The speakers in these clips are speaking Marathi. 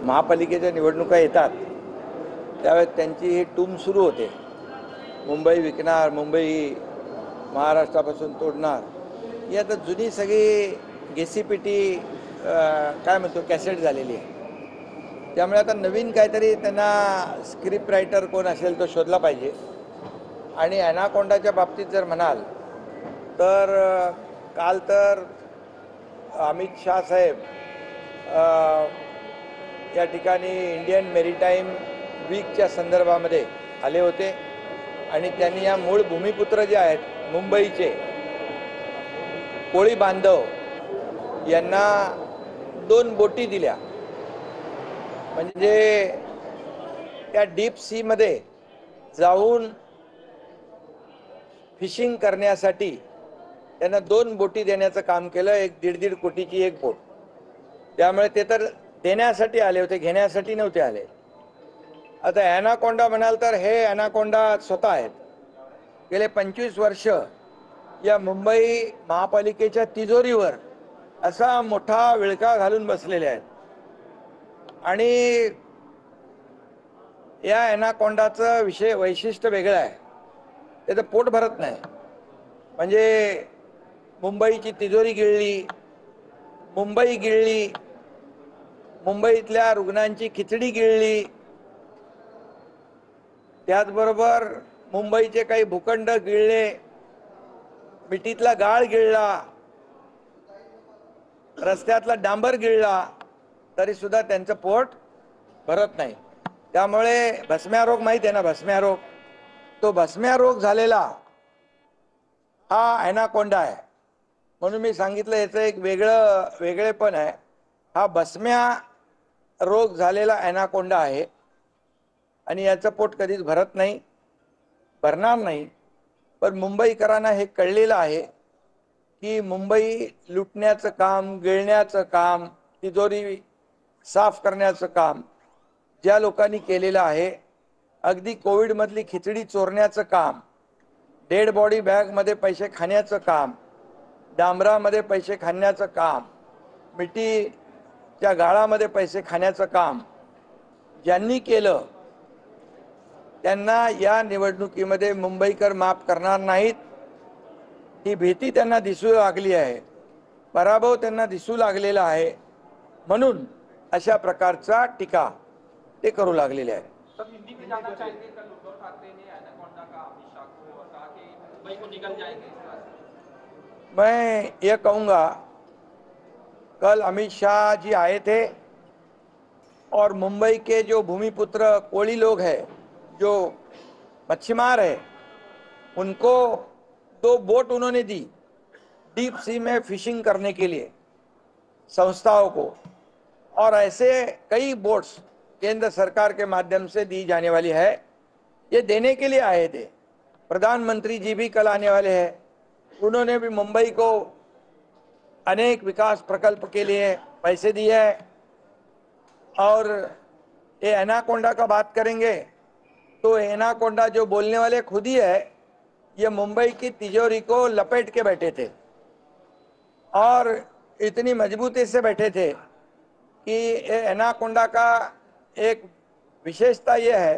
महापालिकेच्या निवडणुका येतात त्यावेळेस त्यांची ही टूम सुरू होते. मुंबई विकणार, मुंबई महाराष्ट्रापासून तोडणार, ही आता जुनी सगळी गेसीपीटी काय म्हणतो कॅसेट झालेली आहे. त्यामुळे आता नवीन काहीतरी त्यांना स्क्रिप्ट रायटर कोण असेल तो शोधला पाहिजे. आणि ॲनाकोंडाच्या बाबतीत जर म्हणाल तर काल तर अमित शाह साहेब या ठिकाणी इंडियन मेरीटाईम वीकच्या संदर्भामध्ये आले होते आणि त्यांनी या मूळ भूमिपुत्र जे आहेत मुंबईचे कोळी बांधव यांना 2 बोटी दिल्या. म्हणजे त्या डीप सी मध्ये जाऊन फिशिंग करण्यासाठी त्यांना 2 बोटी देण्याचं काम केलं. 1.5 कोटीची एक बोट. त्यामुळे ते तर देण्यासाठी आले होते, घेण्यासाठी नव्हते आले. आता ॲनाकोंडा म्हणाल तर हे ॲनाकोंडा स्वतः आहेत. गेले 25 वर्ष या मुंबई महापालिकेच्या तिजोरीवर असा मोठा विळखा घालून बसलेले आहेत. आणि या ॲनाकोंडाचं वैशिष्ट्य वेगळं आहे. त्याचं पोट भरत नाही. म्हणजे मुंबईची तिजोरी गिळली, मुंबई गिळली, मुंबईतल्या रुग्णांची खिचडी गिळली, त्याचबरोबर मुंबईचे काही भूखंड गिळले, मिठीतला गाळ गिळला, रस्त्यातला डांबर गिळला, तरी सुद्धा त्यांचं पोट भरत नाही. त्यामुळे भस्म्या रोग माहिती आहे ना, भस्म्या रोग, तो भस्म्या रोग झालेला हा ॲनाकोंडा आहे. म्हणून मी सांगितलं याचं एक वेगळेपण आहे. हा भस्म्या रोग झालेला ॲनाकोंडा आहे आणि याचं पोट कधीच भरत नाही, भरणार नाही. पण मुंबईकरांना हे कळलेलं आहे की मुंबई लुटण्याचं काम, गिळण्याचं काम, तिजोरी साफ करण्याचं काम ज्या लोकांनी केलेलं आहे, अगदी कोविडमधली खिचडी चोरण्याचं काम, डेड बॉडी बॅगमध्ये पैसे खाण्याचं काम, डांबरामध्ये पैसे खाण्याचं काम, मिठीच्या गाळामध्ये पैसे खाण्याचं काम ज्यांनी केलं त्यांना या निवडणुकीमध्ये मुंबईकर माफ करणार नाहीत. ही भीती त्यांना दिसू लागली आहे, पराभव त्यांना दिसू लागलेला आहे. म्हणून अशा प्रकारचा टीका ते करू लागलेले आहे. मैं ये कहूँगा, कल अमित शाह जी आए थे और मुंबई के जो भूमिपुत्र कोली लोग हैं, जो मच्छीमार है, उनको 2 बोट उन्होंने दी डीप सी में फिशिंग करने के लिए संस्थाओं को. और ऐसे कई बोट्स केंद्र सरकार के माध्यम से दी जाने वाली है. ये देने के लिए आए थे. प्रधानमंत्री जी भी कल आने वाले हैं. उन्होंने भी मुंबई को अनेक विकास प्रकल्प के लिए पैसे दिए हैं. और ये एनाकोंडा का बात करेंगे तो एनाकोंडा जो बोलने वाले खुद ही है, ये मुंबई की तिजोरी को लपेट के बैठे थे और इतनी मजबूती से बैठे थे कि एनाकोंडा का एक विशेषता ये है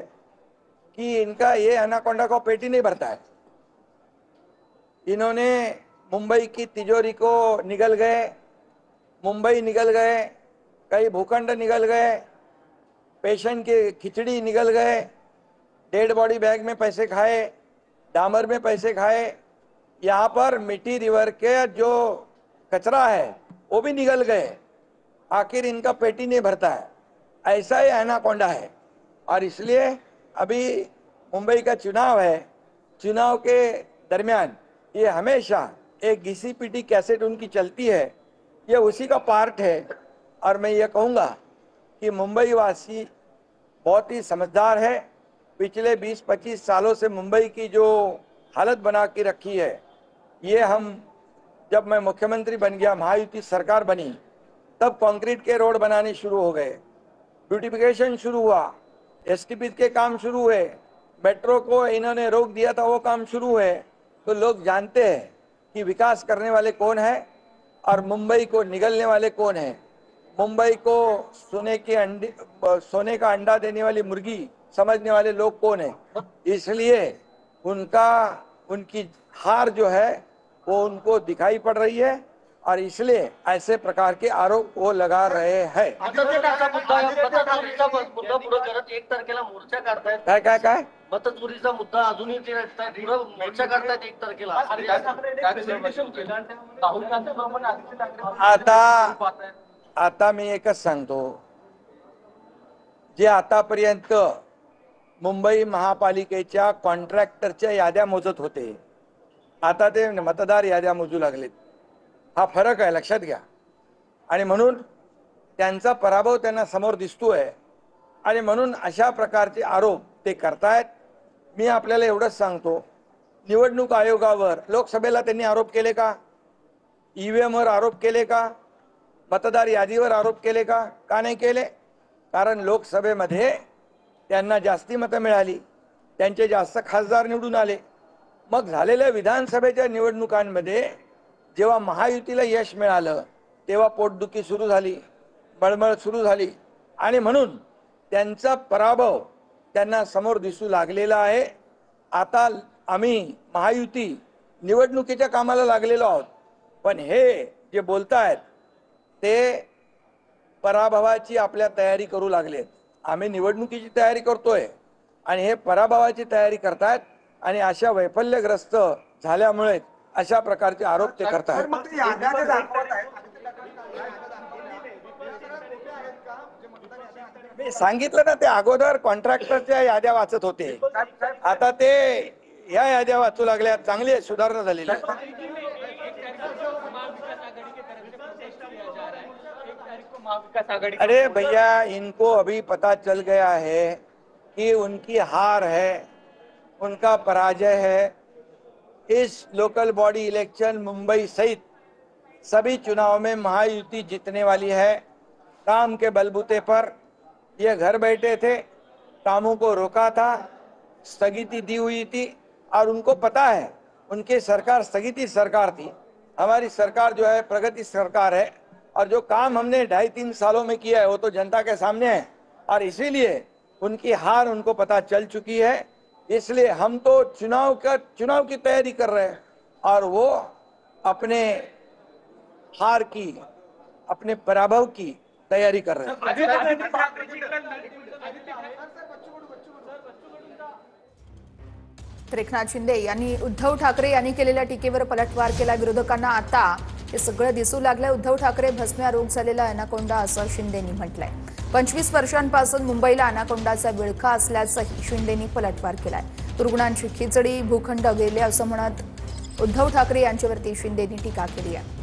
कि इनका ये एनाकोंडा को पेट ही नहीं भरता है. इन्होंने मुंबई की तिजोरी को निगल गए, मुंबई निगल गए, कई भूखंड निगल गए, पेशेंट की खिचड़ी निगल गए, डेड बॉडी बैग में पैसे खाए, डामर में पैसे खाए, यहाँ पर मिट्टी रिवर के जो कचरा है वो भी निगल गए. आखिर इनका पेट ही नहीं भरता है. ऐसा ही एनाकोंडा है. और इसलिए अभी मुंबई का चुनाव है. चुनाव के दरमियान ये हमेशा एक घिसी-पिटी कैसेट उनकी चलती है. ये उसी का पार्ट है. और मैं ये कहूँगा कि मुंबई वासी बहुत ही समझदार है. पिछले 20-25 सालों से मुंबई की जो हालत बना के रखी है, ये हम जब मैं मुख्यमंत्री बन गया, महायुति सरकार बनी, तब कंक्रीट के रोड बनाने शुरू हो गए, ब्यूटिफिकेशन शुरू हुआ, एसटीपी के काम शुरू हुए, मेट्रो को इन्होंने रोक दिया था, वो काम शुरू हुए. तो लोग जानते हैं कि विकास करने वाले कौन है और मुंबई को निगलने वाले कौन है. मुंबई को सोने का अंडा देने वाली मुर्गी समझने वाले लोग कौन है? इसलिए उनकी हार जो है वो उनको दिखाई पड़ रही है और इसलिए ऐसे प्रकार के आरोप वो लगा रहे हैं। मुद्दा पुढे करत 1 तारखेला मोर्चा काढतायत। काय मतचोरीचा मुद्दा अजूनही ते पुढे मोर्चा काढतायत 1 तारखेला। आता मी एकच सांगतो, जे आतापर्यंत मुंबई महापालिकेच्या कॉन्ट्रॅक्टरच्या याद्या मोजत होते, आता ते मतदार याद्या मोजू लागलेत। हा फरक आहे, लक्षात घ्या। आणि म्हणून त्यांचा पराभव त्यांना समोर दिसतोय आणि म्हणून अशा प्रकारचे आरोप ते करतायत। मी आपल्याला एवढंच सांगतो, निवडणूक आयोगावर लोकसभेला त्यांनी आरोप केले का? ईव्हीएम वर आरोप केले का? मतदार यादीवर आरोप केले का? का नाही केले? कारण लोकसभेमध्ये त्यांना जास्ती मतं मिळाली, त्यांचे जास्त खासदार निवडून आले। मग झालेल्या विधानसभेच्या निवडणुकांमध्ये जेव्हा महायुतीला यश मिळालं तेव्हा पोटदुखी सुरू झाली, बळमळ सुरू झाली आणि म्हणून त्यांचा पराभव त्यांना समोर दिसू लागलेला आहे। आता आम्ही महायुती निवडणुकीच्या कामाला लागलेलो आहोत, पण हे जे बोलतायत ते पराभवाची आपल्या तयारी करू लागलेत। आम्ही निवडणुकीची तयारी करतोय आणि हे पराभवाची तयारी करतायत आणि अशा वैफल्यग्रस्त झाल्यामुळे अशा प्रकारचे आरोप ते करतात। मी सांगितलं ना, ते अगोदर कॉन्ट्रॅक्टरच्या याद्या वाचत होते, आता ते या याद्या वाचू लागल्या। चांगली सुधारणा झालेली आहे। अरे भैया, इनको अभी पता चल गया है कि उनकी हार है, उनका पराजय है। इस लोकल बॉडी इलेक्शन मुंबई सहित सभी चुनाव में महायुति जीतने वाली है। काम के बलबूते पर ये घर बैठे थे, कामों को रोका था, स्थगिति दी हुई थी और उनको पता है उनकी सरकार स्थगिति सरकार थी। हमारी सरकार जो है प्रगति सरकार है और जो काम हमने 2.5-3 सालों में किया है वो तो जनता के सामने है और इसीलिए उनकी हार उनको पता चल चुकी है। इसलिए हम तो चुनाव की तैयारी कर रहे हैं और वो अपने हार की, अपने पराभव की तैयारी कर रहे हैं। तर एकनाथ शिंदे यांनी उद्धव ठाकरे यांनी केलेल्या टीकेवर पलटवार केला। विरोधकांना आता हे सगळं दिसू लागलंय। उद्धव ठाकरे भस्म्यारोग झालेला अनाकोंडा असं शिंदेनी म्हटलंय। 25 वर्षांपासून मुंबईला अनाकोंडाचा विळखा असल्याचंही शिंदेनी पलटवार केलाय। रुग्णांची खिचडी, भूखंड गेले असं म्हणत उद्धव ठाकरे यांच्यावरती शिंदेनी टीका केली आहे।